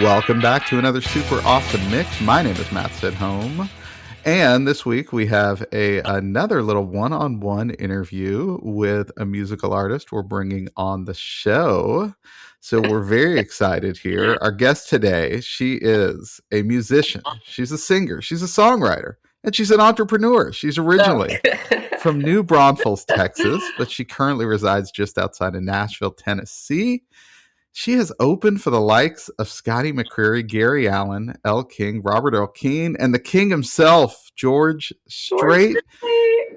Welcome back to another super awesome mix. My name is Matt Sidhom, and this week we have another little one-on-one interview with a musical artist we're bringing on the show. So we're very excited here. Our guest today, she is a musician, she's a singer, she's a songwriter, and she's an entrepreneur. She's originally from New Braunfels, Texas, but she currently resides just outside of Nashville, Tennessee. She has opened for the likes of Scotty McCreery, Gary Allen, Elle King, Robert Earl Keen, and the king himself, George Strait.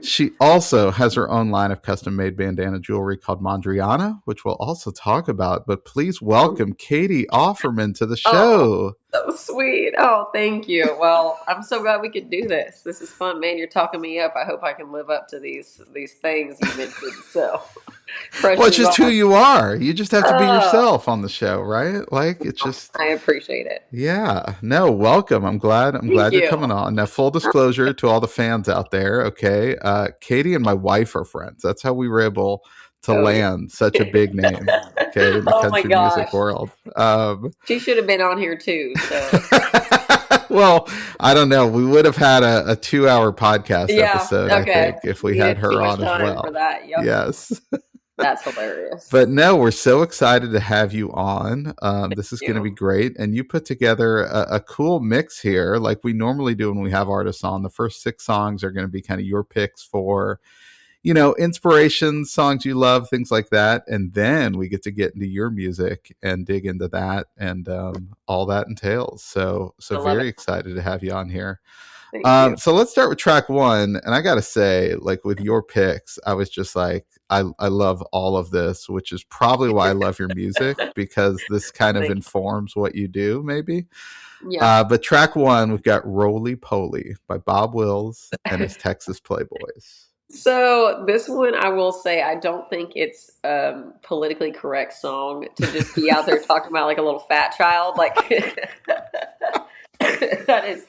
She also has her own line of custom-made bandana jewelry called Mondriana, which we'll also talk about. But please welcome Catie Offerman to the show. Oh, so sweet. Oh, thank you. Well, I'm so glad we could do this. This is fun, man. You're talking me up. I hope I can live up to these things you mentioned. So, well, it's just who you are. You just have to be yourself on the show, right? Like, it's just. I appreciate it. Yeah. No, welcome. I'm glad you're coming on. Now, full disclosure to all the fans out there. Okay, Catie and my wife are friends. That's how we were able to land such a big name. Okay, in the country music world. She should have been on here too. So. Well, I don't know. We would have had a 2-hour podcast episode, I think, if we had her on as well. For that. Yep. Yes. That's hilarious. But no, we're so excited to have you on. This is going to be great. And you put together a cool mix here, like we normally do when we have artists on. The first 6 songs are going to be kind of your picks for, inspiration, songs you love, things like that. And then we get to get into your music and dig into that and all that entails. So very excited to have you on here. So let's start with track 1. And I got to say, like with your picks, I was just like, I love all of this, which is probably why I love your music, because this kind of informs what you do, maybe. Yeah. But track 1, we've got Roly Poly by Bob Wills and his Texas Playboys. So this one, I will say, I don't think it's a politically correct song to just be out there talking about like a little fat child. Like that is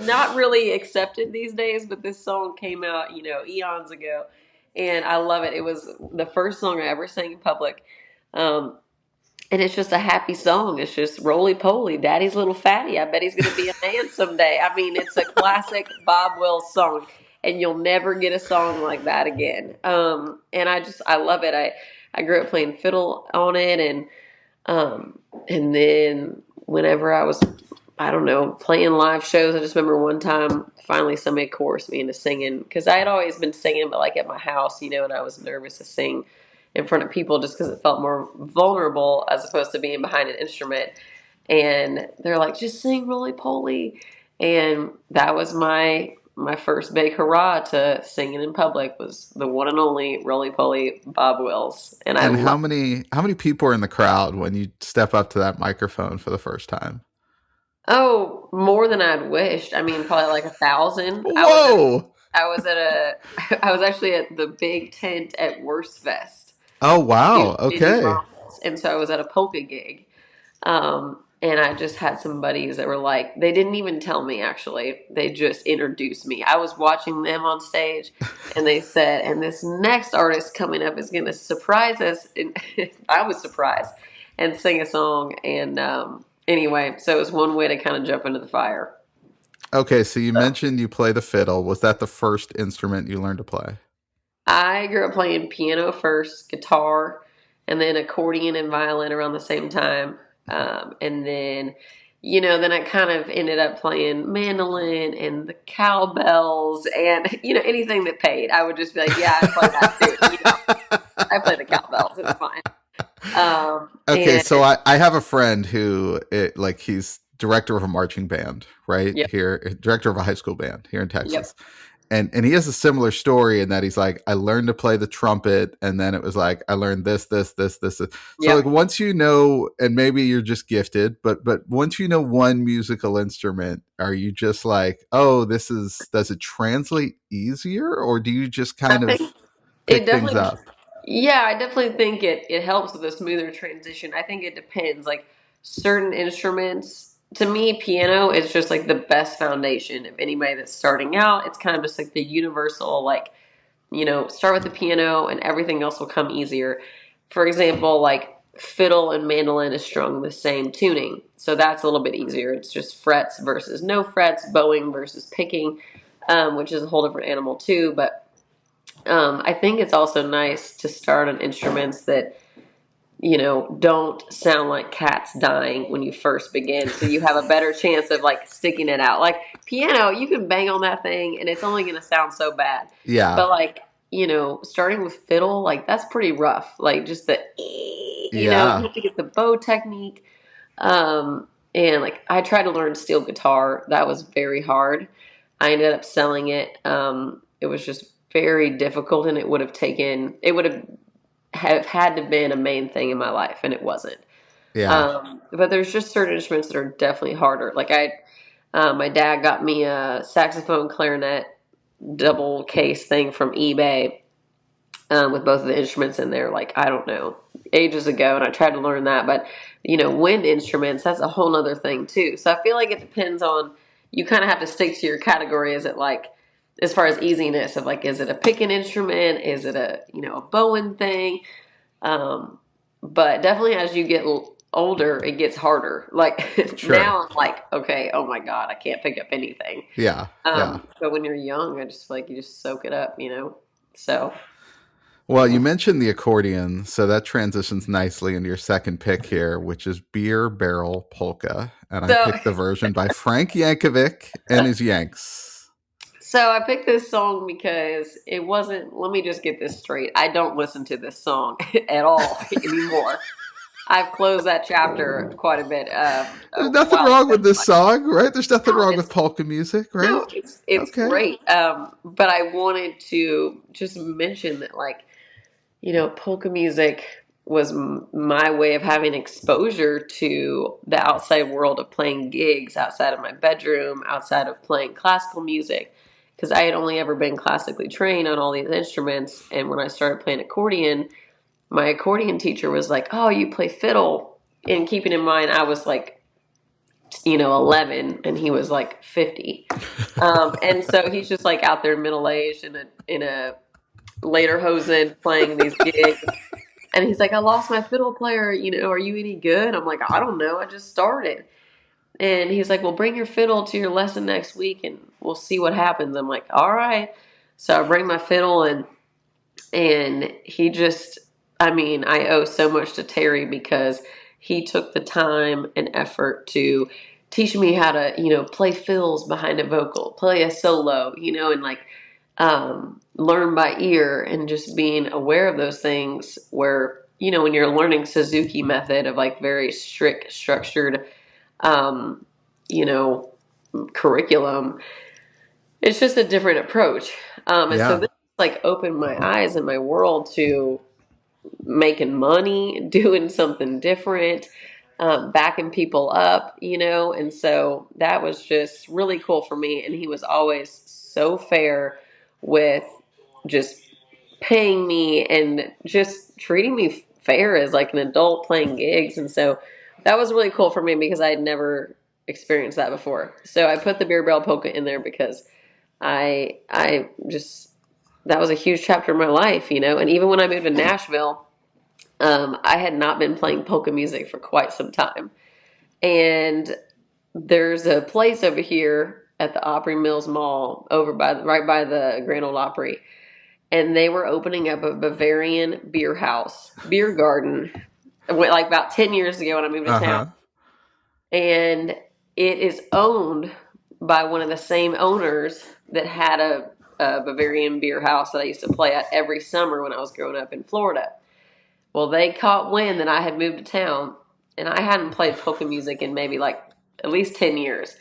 not really accepted these days, but this song came out, eons ago, and I love it. It was the first song I ever sang in public. And it's just a happy song. It's just roly poly, daddy's little fatty. I bet he's going to be a man someday. I mean, it's a classic Bob Wills song, and you'll never get a song like that again. And I love it. I grew up playing fiddle on it. And then whenever I was, I don't know, playing live shows, I just remember one time finally somebody coerced me into singing, because I had always been singing, but like at my house, and I was nervous to sing in front of people just because it felt more vulnerable as opposed to being behind an instrument. And they're like, just sing Roly Poly. And that was my first big hurrah to singing in public, was the one and only Roly Poly Bob Wills. And how many people are in the crowd when you step up to that microphone for the first time? Oh, more than I'd wished. I mean, probably like 1,000. Whoa! I was actually at the big tent at Worst Fest. Oh, wow. Okay. And so I was at a polka gig. And I just had some buddies that were like, they didn't even tell me, actually. They just introduced me. I was watching them on stage, and they said, and this next artist coming up is going to surprise us. And I was surprised, and sing a song. And anyway, so it was one way to kind of jump into the fire. Okay, so you mentioned you play the fiddle. Was that the first instrument you learned to play? I grew up playing piano first, guitar, and then accordion and violin around the same time. And then, then I kind of ended up playing mandolin and the cowbells and, anything that paid. I would just be like, yeah, I play that too. I play the cowbells. It's fine. Okay, so I have a friend who, he's director of a marching band, right? Yep. Here, director of a high school band here in Texas. Yep. And he has a similar story in that he's like, I learned to play the trumpet, and then it was like, I learned this. So like once and maybe you're just gifted, but once you know one musical instrument, are you just like, oh, does it translate easier, or do you just kind of pick things up? Yeah, I definitely think it helps with a smoother transition. I think it depends. Like certain instruments, to me, piano is just like the best foundation of anybody that's starting out. It's kind of just like the universal, start with the piano and everything else will come easier. For example, like fiddle and mandolin is strung the same tuning. So that's a little bit easier. It's just frets versus no frets, bowing versus picking, which is a whole different animal too. But I think it's also nice to start on instruments that, don't sound like cats dying when you first begin. So you have a better chance of like sticking it out. Like piano, you can bang on that thing and it's only going to sound so bad. Yeah. But like, starting with fiddle, like that's pretty rough. Like just the, you Yeah. have to get the bow technique. And like I tried to learn steel guitar. That was very hard. I ended up selling it. It was just very difficult and it would have had to been a main thing in my life, and it wasn't. Yeah. But there's just certain instruments that are definitely harder. Like my dad got me a saxophone clarinet double case thing from eBay, with both of the instruments in there. Like I don't know, ages ago, and I tried to learn that. But wind instruments, that's a whole nother thing too. So I feel like it depends on, you kind of have to stick to your category. Is it like, as far as easiness of like, is it a picking instrument? Is it a bowing thing? But definitely as you get older, it gets harder. Like Sure. now I'm like, okay, oh my God, I can't pick up anything. Yeah. Yeah. But when you're young, I just feel like you just soak it up, So, Well, you mentioned the accordion, so that transitions nicely into your second pick here, which is Beer Barrel Polka. And I so, picked the version by Frank Yankovic and his Yanks. so I picked this song because it wasn't, let me just get this straight. I don't listen to this song at all anymore. I've closed that chapter quite a bit, There's a nothing while wrong ago. with this song, right? There's nothing No, wrong with it's polka music, right? no, it's Okay. great. But I wanted to just mention that, like, polka music was my way of having exposure to the outside world of playing gigs outside of my bedroom, outside of playing classical music, because I had only ever been classically trained on all these instruments. And when I started playing accordion, my accordion teacher was like, "Oh, you play fiddle." And keeping in mind, I was like, 11, and he was like 50. And so he's just like out there middle aged in a lederhosen playing these gigs. And he's like, "I lost my fiddle player. Are you any good?" I'm like, "I don't know. I just started." And he's like, "Well, bring your fiddle to your lesson next week and we'll see what happens." I'm like, "All right." So I bring my fiddle, and he just, I mean, I owe so much to Terry because he took the time and effort to teach me how to, play fills behind a vocal, play a solo, and like, learn by ear, and just being aware of those things where, when you're learning Suzuki method of like very strict structured, um, you know, curriculum, it's just a different approach. And so Yeah. this like opened my eyes and my world to making money, doing something different, backing people up, and so that was just really cool for me. And he was always so fair with just paying me and just treating me fair as like an adult playing gigs. And so that was really cool for me because I had never experienced that before. So I put the beer barrel polka in there because I just, that was a huge chapter in my life, and even when I moved to Nashville, I had not been playing polka music for quite some time. And there's a place over here at the Opry Mills Mall over right by the Grand Ole Opry. And they were opening up a Bavarian beer garden, like about 10 years ago when I moved to Uh town. huh. And it is owned by one of the same owners that had a Bavarian beer house that I used to play at every summer when I was growing up in Florida. Well, they caught wind that I had moved to town, and I hadn't played polka music in maybe like at least 10 years.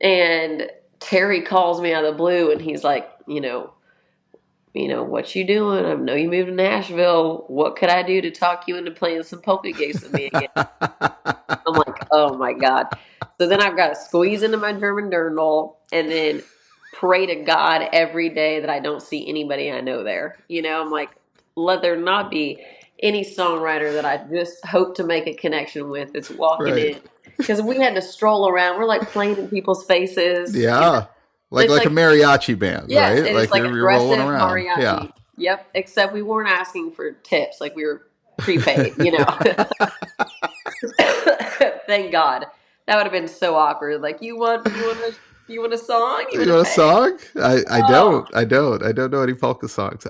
And Terry calls me out of the blue, and he's like, what you doing? I know you moved to Nashville. What could I do to talk you into playing some polka gigs with me again? I'm like, oh my God. So then I've got to squeeze into my German dirndl and then pray to God every day that I don't see anybody I know there. I'm like, let there not be any songwriter that I just hope to make a connection with that's walking Right. in. Because we had to stroll around. We're like playing in people's faces. Yeah. It's Like a like, mariachi band, yes, right? and it's Like like you're rolling aggressive around. Yeah. mariachi. Yep. Except we weren't asking for tips. Like we were prepaid, Thank God. That would have been so awkward. Like, you want a song? You You want know to a pay? song? I Oh, don't. I don't know any polka songs.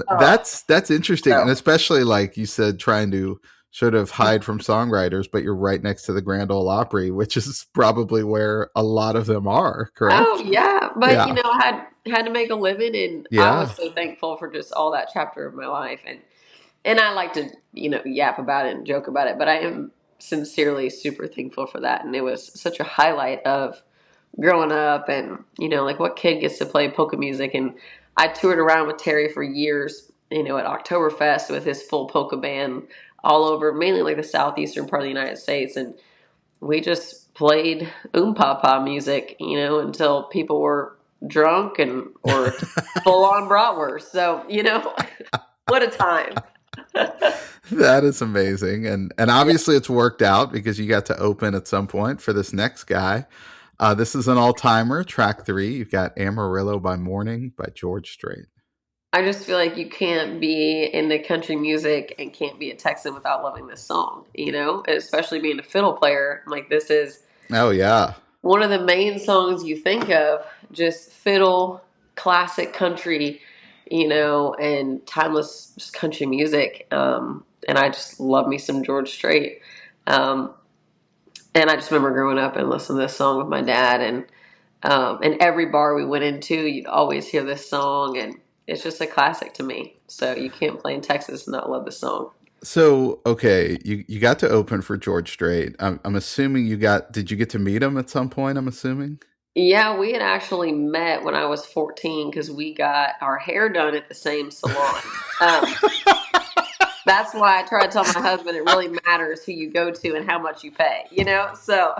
oh. That's interesting, and So, especially like you said, trying to sort of hide from songwriters, but you're right next to the Grand Ole Opry, which is probably where a lot of them are. oh Correct? yeah, but Yeah. I had to make a living, and I Yeah. was so thankful for just all that chapter of my life, and I like to yap about it and joke about it, but I am sincerely super thankful for that, and it was such a highlight of growing up, and like what kid gets to play polka music. And I toured around with Terry for years, at Oktoberfest with his full polka band all over, mainly like the southeastern part of the United States, and we just played papa music, until people were drunk and or full on bratwurst. So what a time. That is amazing, and Yeah, obviously it's worked out because you got to open at some point for this next guy. This is an all timer, track 3. You've got Amarillo by Morning by George Strait. I just feel like you can't be into country music and can't be a Texan without loving this song, and especially being a fiddle player. Like, this is Oh yeah, one of the main songs you think of, just fiddle, classic country, and timeless country music. And I just love me some George Strait. Um, and I just remember growing up and listening to this song with my dad, and every bar we went into, you'd always hear this song, and it's just a classic to me. So you can't play in Texas and not love the song. so okay, you got to open for George Strait. I'm assuming you got. Did you get to meet him at some point? I'm assuming. Yeah, we had actually met when I was 14 because we got our hair done at the same salon. That's why I try to tell my husband it really matters who you go to and how much you pay, So,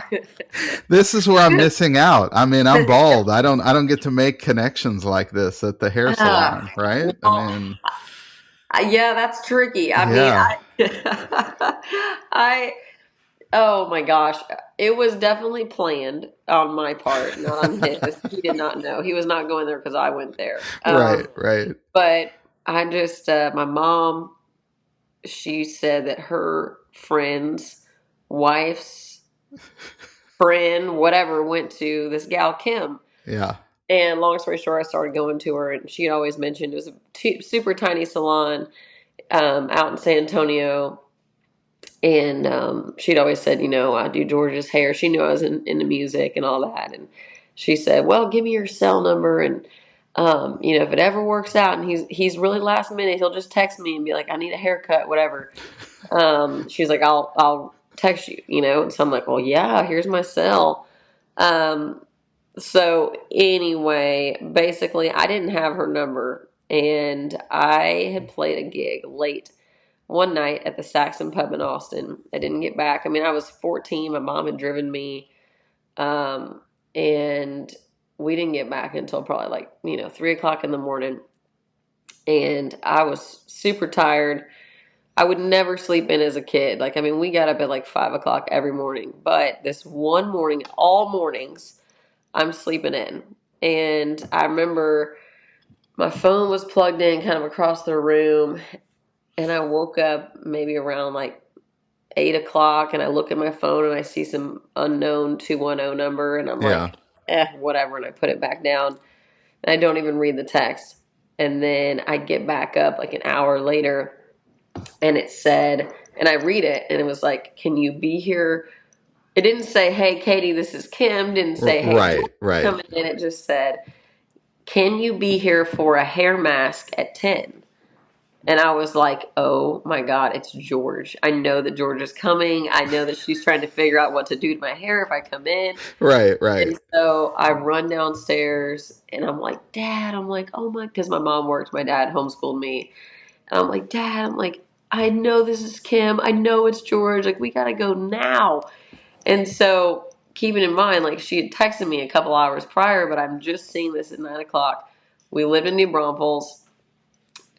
This is where I'm missing out. I mean, I'm bald. I don't get to make connections like this at the hair salon, right? I well, mean, yeah, that's tricky. I mean, yeah. I, oh my gosh, it was definitely planned on my part, not on his. He did not know. He was not going there because I went there. Right, right. But I just, my mom, she said that her friend's wife's friend, whatever, went to this gal Kim. Yeah. And long story short, I started going to her, and she always mentioned it was a super tiny salon out in San Antonio. And she'd always said, I do George's hair. She knew I was into music and all that. And she said, well, give me your cell number. And, if it ever works out and he's really last minute, he'll just text me and be like, I need a haircut, whatever. She's like, I'll text you, And so I'm like, well, yeah, here's my cell. Um, so anyway, basically, I didn't have her number, and I had played a gig late one night at the Saxon Pub in Austin. I didn't get back. I mean, I was 14. My mom had driven me, um, and we didn't get back until probably like 3 o'clock in the morning, and I was super tired. I would never sleep in as a kid. Like, I mean, we got up at like 5 o'clock every morning, but this one morning, all mornings, I'm sleeping in. And I remember my phone was plugged in kind of across the room, and I woke up maybe around like 8 o'clock, and I look at my phone and I see some unknown 210 number, and I'm Yeah. like, whatever. And I put it back down, and I don't even read the text. And then I get back up like an hour later, and it said, and I read it, and it was like, can you be here? It didn't say, hey, Katie, this is Kim. Didn't say, hey, George Right, right. coming in. It just said, can you be here for a hair mask at 10? And I was like, oh my God, it's George. I know that George is coming. I know that she's trying to figure out what to do to my hair if I come in. Right, right. And so I run downstairs, and I'm like, Dad, I'm like, oh my, because my mom worked, my dad homeschooled me. And I'm like, Dad, I'm like, I know this is Kim. I know it's George. Like, we got to go now. And so keeping in mind, like, she had texted me a couple hours prior, but I'm just seeing this at 9 o'clock. We live in New Braunfels.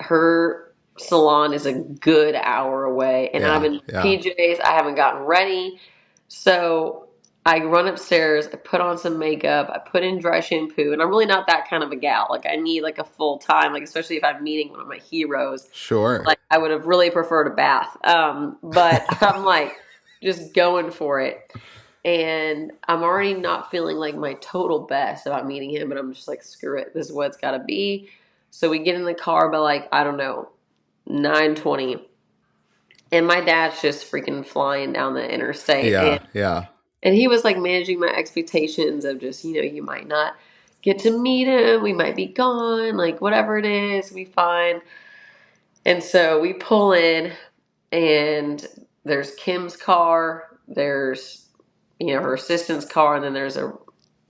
Her salon is a good hour away, and I'm Yeah, in yeah. PJs. I haven't gotten ready. So I run upstairs, I put on some makeup, I put in dry shampoo, and I'm really not that kind of a gal. Like I need like a full time, like especially if I'm meeting one of my heroes. Sure. Like I would have really preferred a bath. But I'm like just going for it. And I'm already not feeling like my total best about meeting him, but I'm just like, screw it, this is what it's gotta be. So we get in the car by like, I don't know, 9:20. And my dad's just freaking flying down the interstate. Yeah. Yeah. And he was like managing my expectations of just, you might not get to meet him. We might be gone. Like, whatever it is, we fine. And so we pull in, and there's Kim's car. There's, her assistant's car. And then there's a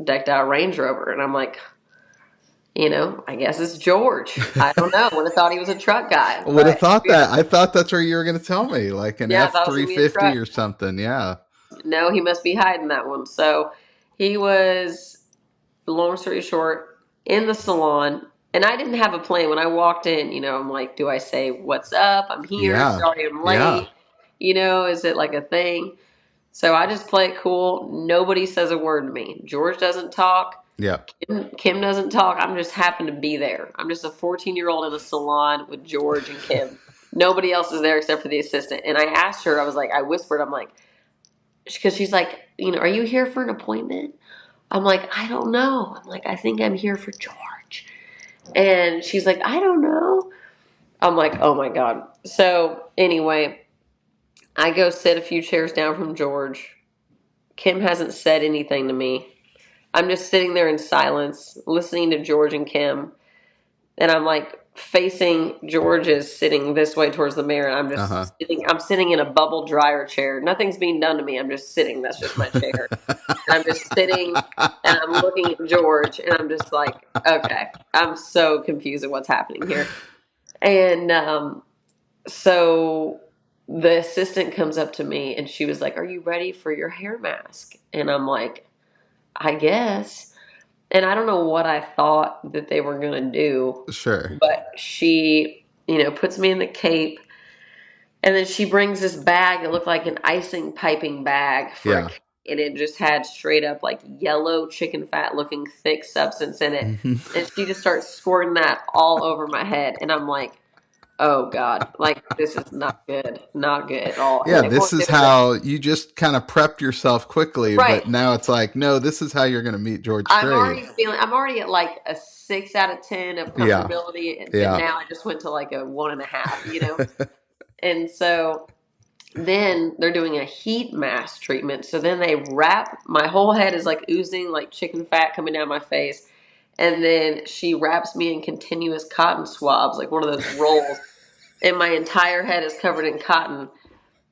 decked out Range Rover. And I'm like, I guess it's George. I don't know. Would have thought he was a truck guy. I would have But thought that. I thought that's where you were going to tell me, like an yeah, I thought it was going to be a F-350 truck. or something. Yeah. No, he must be hiding that one. So he was, long story short, in the salon. And I didn't have a plan. When I walked in, I'm like, do I say, what's up? I'm here. Yeah. Sorry I'm Yeah. late. Is it like a thing? So I just play it cool. Nobody says a word to me. George doesn't talk. Yeah. Kim doesn't talk. I'm just happen to be there. I'm just a 14-year-old in a salon with George and Kim. Nobody else is there except for the assistant. And I asked her, I whispered, I'm like, because she's like, are you here for an appointment? I'm like, I don't know. I'm like, I think I'm here for George. And she's like, I don't know. I'm like, oh my God. So anyway, I go sit a few chairs down from George. Kim hasn't said anything to me. I'm just sitting there in silence, listening to George and Kim. And I'm like facing George is sitting this way towards the mirror. And I'm sitting in a bubble dryer chair. Nothing's being done to me. I'm just sitting. That's just my chair. And I'm just sitting and I'm looking at George and I'm just like, okay, I'm so confused at what's happening here. And so the assistant comes up to me and she was like, are you ready for your hair mask? And I'm like, I guess. And I don't know what I thought that they were going to do. Sure. But she, puts me in the cape. And then she brings this bag that looked like an icing piping bag for a cake. And it just had straight up like yellow chicken fat looking thick substance in it. And she just starts squirting that all over my head. And I'm like, oh God, like this is not good. Not good at all. Yeah, this is how you just kind of prepped yourself quickly, right. But now it's like, no, this is how you're going to meet George Strait. I'm already at like a 6 out of 10 of comfortability. Yeah. And now I just went to like a 1.5, And so then they're doing a heat mask treatment. So then they wrap, my whole head is like oozing like chicken fat coming down my face. And then she wraps me in continuous cotton swabs, like one of those rolls. And my entire head is covered in cotton.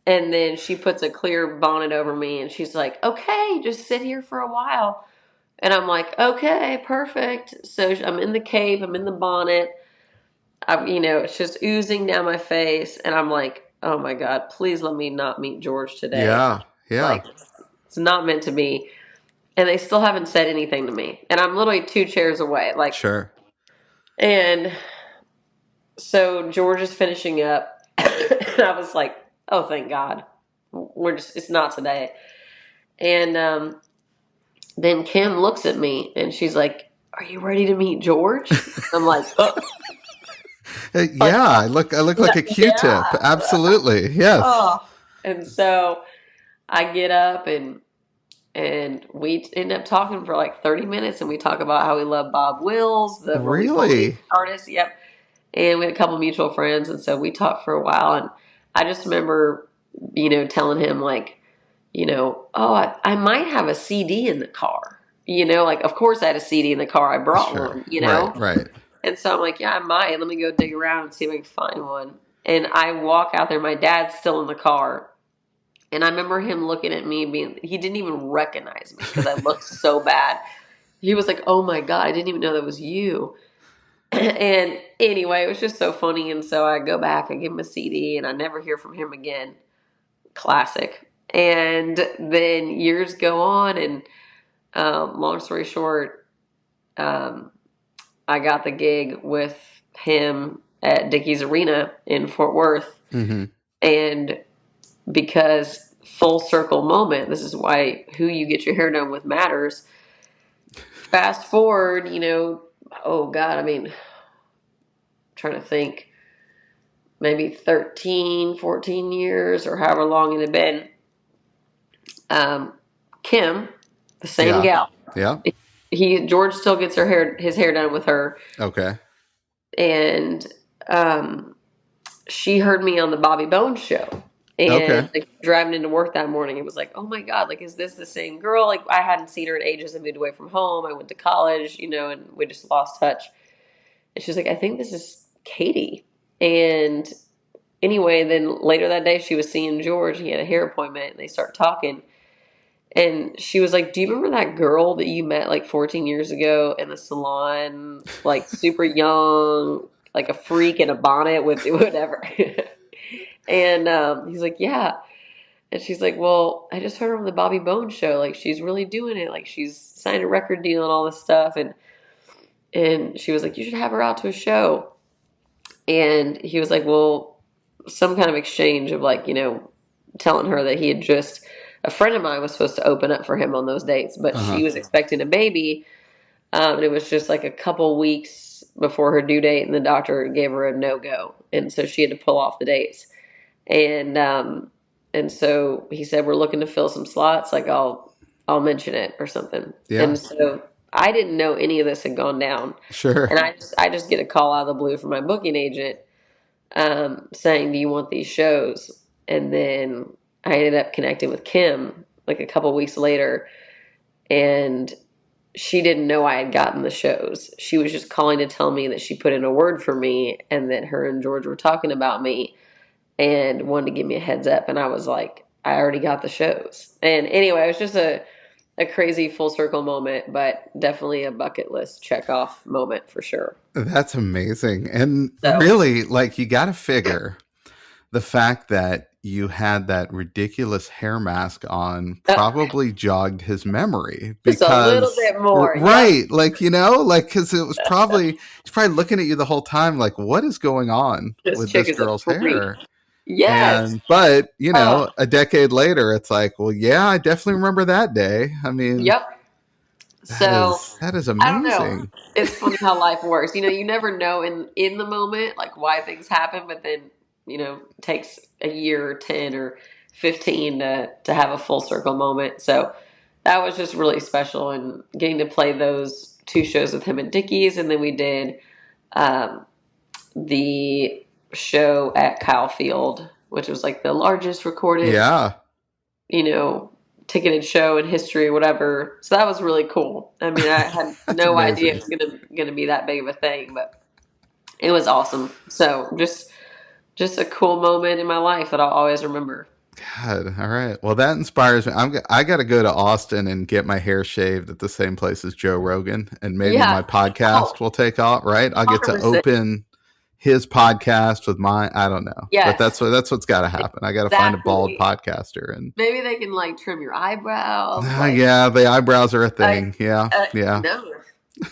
And then she puts a clear bonnet over me and she's like, okay, just sit here for a while. And I'm like, okay, perfect. So I'm in the cape, I'm in the bonnet. It's just oozing down my face. And I'm like, oh my God, please let me not meet George today. Yeah. Yeah. Like, it's not meant to be. And they still haven't said anything to me. And I'm literally 2 chairs away. Like, sure. And so George is finishing up. And I was like, oh, thank God. It's not today. And then Kim looks at me and she's like, are you ready to meet George? I'm like, oh. Yeah, I look like a Q-tip. Yeah. Absolutely. Yes. Oh. And so I get up and we end up talking for like 30 minutes and we talk about how we love Bob Wills, the really artist. Yep. And we had a couple mutual friends. And so we talked for a while. And I just remember, telling him like, oh, I might have a CD in the car. Like, of course I had a CD in the car. I brought one, Right. And so I'm like, yeah, I might. Let me go dig around and see if I can find one. And I walk out there. My dad's still in the car. And I remember him looking at me he didn't even recognize me because I looked so bad. He was like, oh my God, I didn't even know that was you. And anyway, it was just so funny. And so I go back, I give him a CD and I never hear from him again. Classic. And then years go on and long story short, I got the gig with him at Dickies Arena in Fort Worth. Mm-hmm. And because full circle moment. This is why who you get your hair done with matters. Fast forward, oh God, I mean, I'm trying to think, maybe 13, 14 years or however long it had been. Kim, the same Yeah. gal. Yeah. George still gets his hair done with her. Okay. And she heard me on the Bobby Bones show. Okay. And like driving into work that morning, it was like, oh my God, like, is this the same girl? Like, I hadn't seen her in ages. I moved away from home. I went to college, and we just lost touch. And she's like, I think this is Catie. And anyway, then later that day, she was seeing George. He had a hair appointment, and they start talking. And she was like, do you remember that girl that you met like 14 years ago in the salon? Like super young, like a freak in a bonnet with whatever. And he's like, yeah. And she's like, well, I just heard her on the Bobby Bones show. Like, she's really doing it. Like, she's signed a record deal and all this stuff. And she was like, you should have her out to a show. And he was like, well, some kind of exchange of like, telling her that he had just, a friend of mine was supposed to open up for him on those dates, but she was expecting a baby. And it was just like a couple weeks before her due date, and the doctor gave her a no-go. And so she had to pull off the dates. And so he said, we're looking to fill some slots. Like, I'll mention it or something. Yeah. And so I didn't know any of this had gone down. Sure. And I just get a call out of the blue from my booking agent, saying, do you want these shows? And then I ended up connecting with Kim like a couple weeks later, and she didn't know I had gotten the shows. She was just calling to tell me that she put in a word for me and that her and George were talking about me and wanted to give me a heads up. And I was like, I already got the shows. And anyway, it was just a crazy full circle moment, but definitely a bucket list check off moment for sure. That's amazing. And really, like, you got to figure the fact that you had that ridiculous hair mask on probably jogged his memory, because just a little bit more, right? Yeah. Like, because it was probably he's probably looking at you the whole time, like, what is going on with this girl's hair? Yes. But a decade later, it's like, well, yeah, I definitely remember that day. I mean, yep. That is amazing. I don't know. It's funny how life works. You never know in the moment, like, why things happen, but then, it takes a year or 10 or 15 to have a full circle moment. So that was just really special, and getting to play those 2 shows with him at Dickey's. And then we did the show at Kyle Field, which was like the largest recorded, ticketed show in history or whatever. So that was really cool. I mean, I had no idea it was gonna be that big of a thing, but it was awesome. So just a cool moment in my life that I'll always remember. God, all right. Well, that inspires me. I got to go to Austin and get my hair shaved at the same place as Joe Rogan, and maybe my podcast will take off. Right? I'll get 100%. To open his podcast with mine. I don't know. Yes. But that's what's got to happen. I got to find a bald podcaster, and maybe they can like trim your eyebrows. Yeah, the eyebrows are a thing. Yeah. No,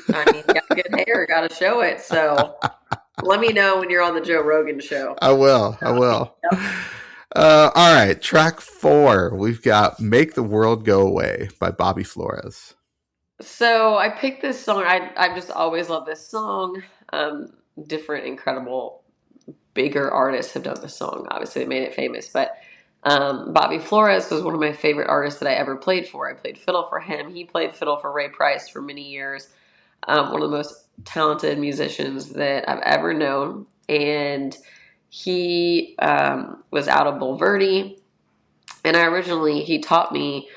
I mean, you got good hair, got to show it. So let me know when you're on the Joe Rogan show. I will. Yep. All right, track 4. We've got "Make the World Go Away" by Bobby Flores. So I picked this song. I just always love this song. Different, incredible, bigger artists have done this song. Obviously, they made it famous. But Bobby Flores was one of my favorite artists that I ever played for. I played fiddle for him. He played fiddle for Ray Price for many years. One of the most talented musicians that I've ever known. And he was out of Bulverde. And he taught me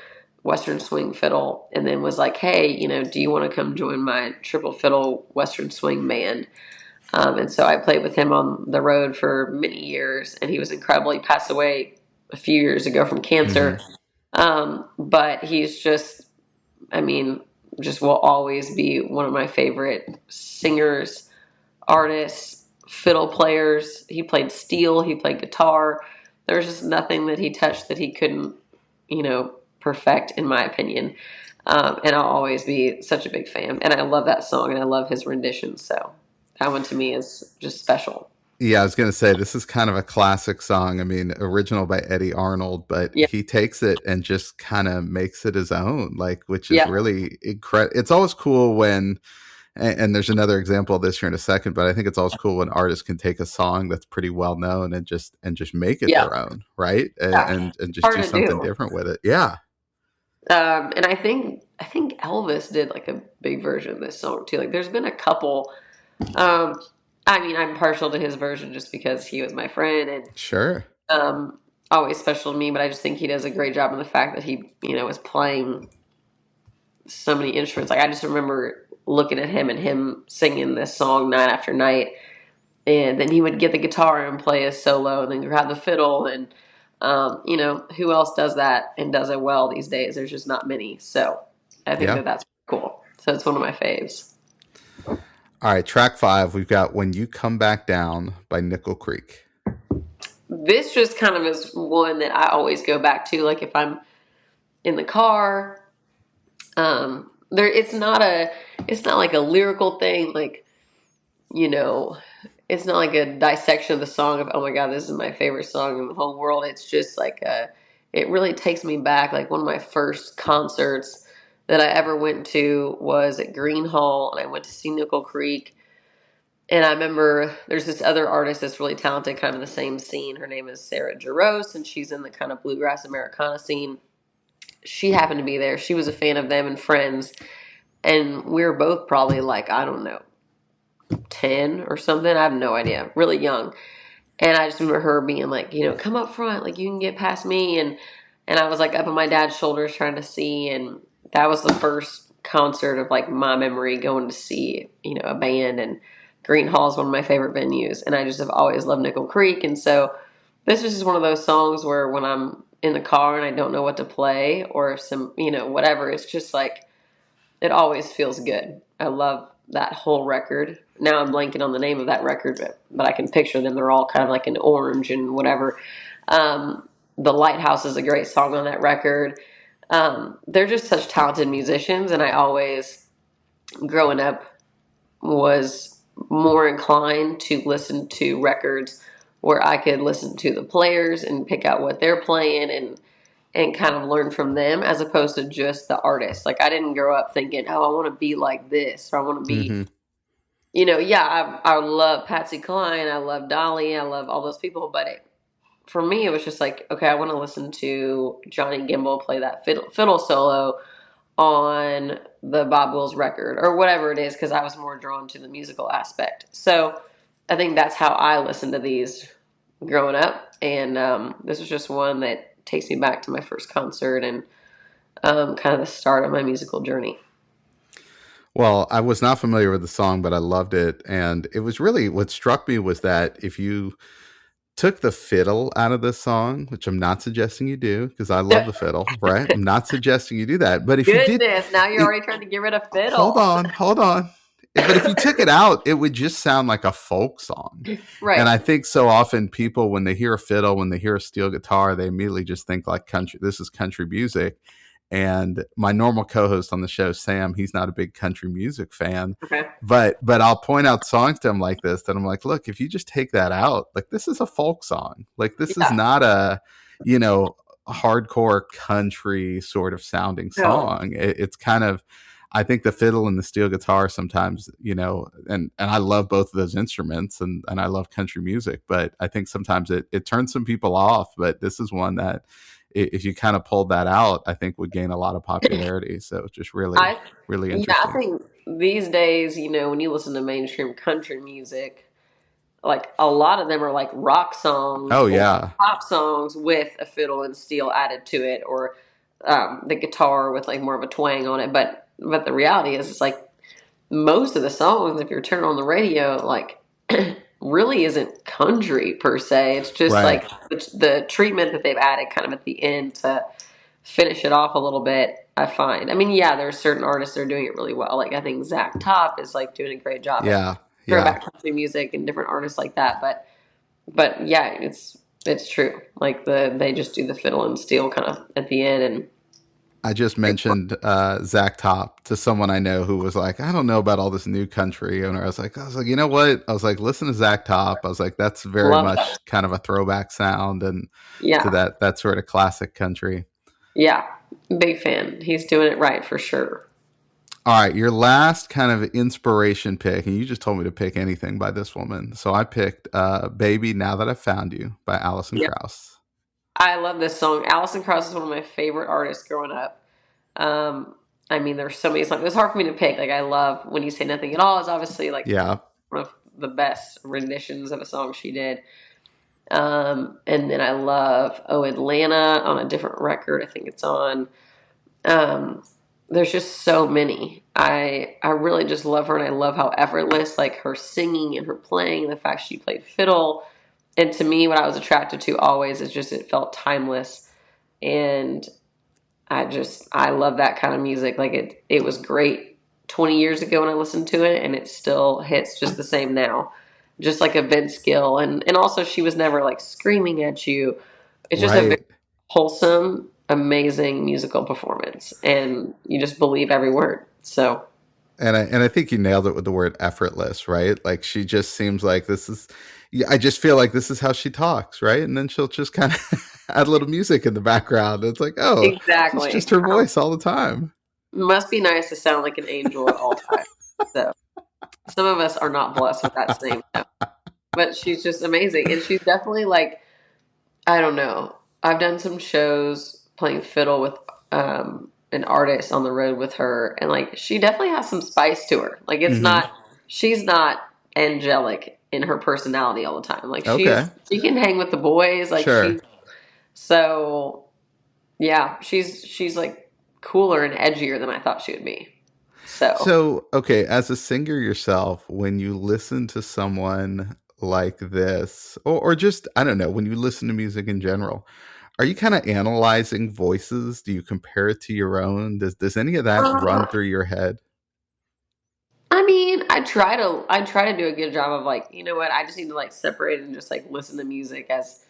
Western swing fiddle, and then was like, hey, do you want to come join my triple fiddle Western swing band? And so I played with him on the road for many years, and he was incredible. He passed away a few years ago from cancer. But he's just will always be one of my favorite singers, artists, fiddle players. He played steel, he played guitar. There's just nothing that he touched that he couldn't, perfect, in my opinion. And I'll always be such a big fan. And I love that song, and I love his rendition. So that one to me is just special. Yeah, I was going to say this is kind of a classic song. I mean, original by Eddie Arnold, but Yeah, he takes it and just kind of makes it his own, like, which is yeah, really incredible. It's always cool when, and there's another example of this here in a second, but I think it's always cool when artists can take a song that's pretty well known and just make it yeah, their own, right? yeah. And just Hard do to something do. different with it. Yeah, And I think Elvis did like a big version of this song too. Like, there's been a couple. Um, I mean, I'm partial to his version just because he was my friend and sure. um, always special to me. But I just think he does a great job in the fact that he, is playing so many instruments. Like, I just remember looking at him and him singing this song night after night, and then he would get the guitar and play a solo, and then grab the fiddle, and who else does that and does it well these days? There's just not many. So I think Yeah. that that's cool. So it's one of my faves. All right, track 5, we've got When You Come Back Down by Nickel Creek. This just kind of is one that I always go back to. Like, if I'm in the car, there it's not like a lyrical thing. Like, you know, it's not like a dissection of the song of, oh my God, this is my favorite song in the whole world. It's just like it really takes me back. Like, one of my first concerts that I ever went to was at Green Hall, and I went to see Nickel Creek. And I remember there's this other artist that's really talented, kind of in the same scene. Her name is Sarah Jarosz, and she's in the kind of bluegrass Americana scene. She happened to be there. She was a fan of them and Friends. And we were both probably like, I don't know, 10 or something. I have no idea. Really young. And I just remember her being like, come up front, like you can get past me. And I was like up on my dad's shoulders trying to see. And that was the first concert of like my memory going to see, a band. And Green Hall is one of my favorite venues. And I just have always loved Nickel Creek. And so this is just one of those songs where when I'm in the car and I don't know what to play or some, whatever, it's just like, it always feels good. I love that whole record. Now I'm blanking on the name of that record, but I can picture them. They're all kind of like in orange and whatever. The Lighthouse is a great song on that record. They're just such talented musicians, and I always, growing up, was more inclined to listen to records where I could listen to the players and pick out what they're playing and kind of learn from them as opposed to just the artist. Like, I didn't grow up thinking, oh, I want to be like this, or I want to be, Hmm. yeah, I love Patsy Cline, I love Dolly, I love all those people, but for me, it was just like, okay, I want to listen to Johnny Gimble play that fiddle solo on the Bob Wills record or whatever it is, because I was more drawn to the musical aspect. So I think that's how I listened to these growing up, and this was just one that takes me back to my first concert and kind of the start of my musical journey. Well, I was not familiar with the song, but I loved it. And it was really what struck me was that if you took the fiddle out of this song, which I'm not suggesting you do because I love the fiddle, right? I'm not suggesting you do that. But if you did, Goodness, now you're it, already trying to get rid of hold fiddle. on, hold on. But if you took it out, it would just sound like a folk song. And Right. I think so often people, when they hear a fiddle, when they hear a steel guitar, they immediately just think like country. This is country music. And my normal co-host on the show, Sam, he's not a big country music fan, Okay. but I'll point out songs to him like this that I'm like, look, if you just take that out, like this is a folk song. Like this is Yeah. not a, you know, hardcore country sort of sounding No. song. It's kind of, I think the fiddle and the steel guitar sometimes, and I love both of those instruments and I love country music, but I think sometimes it turns some people off. But this is one that if you kind of pulled that out, I think would gain a lot of popularity. So it's just really, I really Yeah, I interesting. think these days, when you listen to mainstream country music, like a lot of them are like rock songs Oh or yeah. pop songs with a fiddle and steel added to it, or the guitar with like more of a twang on it. But the reality is, it's like most of the songs, if you're turning on the radio, like really isn't country per se. It's just Right. like the treatment that they've added kind of at the end to finish it off a little bit. I find. I mean, yeah, there's certain artists that are doing it really well. Like, I think Zach Top is like doing a great job at Yeah. Yeah. throwback country music and different artists like that. But yeah, it's true. Like they just do the fiddle and steel kind of at the end, and I just mentioned Zach Top to someone I know who was like, I don't know about all this new country. And I was like, you know what? I was like, listen to Zach Top. I was like, that's very Love that. much kind of a throwback sound and to Yeah. that sort of classic country. Yeah. Big fan. He's doing it right for sure. All right, your last kind of inspiration pick, and you just told me to pick anything by this woman. So I picked Baby Now That I've Found You by Alison Yeah. Krause. I love this song. Alison Krause is one of my favorite artists growing up. Um, I mean, there's so many songs. It was hard for me to pick. Like, I love When You Say Nothing at All is obviously like Yeah, one of the best renditions of a song she did. And then I love Oh Atlanta on a different record. I think it's on. Um, there's just so many. I really just love her, and I love how effortless, like her singing and her playing, the fact she played fiddle. And to me, what I was attracted to always is just it felt timeless, and I love that kind of music. Like it was great 20 years ago when I listened to it, and it still hits just the same now. Just like a Vince Gill, and also she was never like screaming at you. It's just a very right. wholesome, amazing musical performance, and you just believe every word. So And I think you nailed it with the word effortless, right? Like she just seems like this is. Yeah, I just feel like this is how she talks, right? And then she'll just kind of add a little music in the background. It's like, oh, it's just exactly, her voice all the time. must be nice to sound like an angel at all times. So some of us are not blessed with that same, but she's just amazing, and she's definitely like I don't know. I've done some shows playing fiddle with an artist on the road with her, and like she definitely has some spice to her. Like it's Hmm. not, she's not angelic in her personality all the time. Like Okay, she can hang with the boys. Like sure. so yeah, she's like cooler and edgier than I thought she would be. So So, okay, as a singer yourself, when you listen to someone like this, or just, I don't know, when you listen to music in general, are you kind of analyzing voices? Do you compare it to your own? Does any of that run through your head? I mean, I try to do a good job of like, you know what, I just need to like separate and just like listen to music as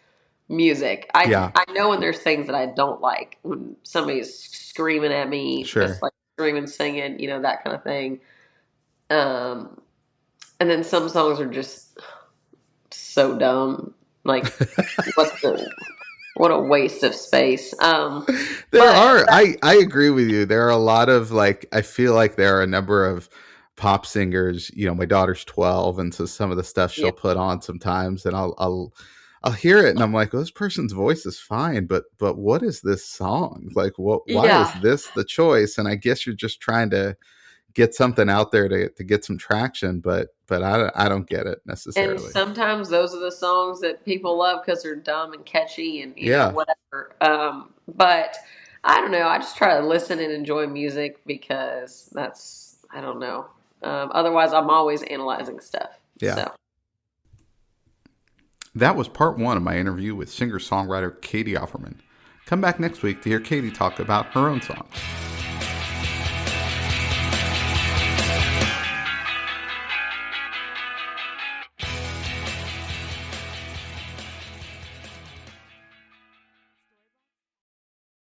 music. Yeah, I know when there's things that I don't like when somebody's screaming at me, just sure. like screaming, singing, that kind of thing. Um, and then some songs are just so dumb. Like, what a waste of space. There But are, I agree with you. There are a lot of like, I feel like there are a number of pop singers. My daughter's 12, and so some of the stuff yeah, she'll put on sometimes, and I'll hear it, and I'm like, well, this person's voice is fine, but what is this song? Like, what? Why is yeah, this the choice? And I guess you're just trying to get something out there to get some traction, but I don't get it and necessarily. sometimes those are the songs that people love because they're dumb and catchy and Yeah, whatever. But I don't know. I just try to listen and enjoy music because that's I don't know. Otherwise, I'm always analyzing stuff. yeah. So That was part one of my interview with singer songwriter Catie Offerman. Come back next week to hear Catie talk about her own songs.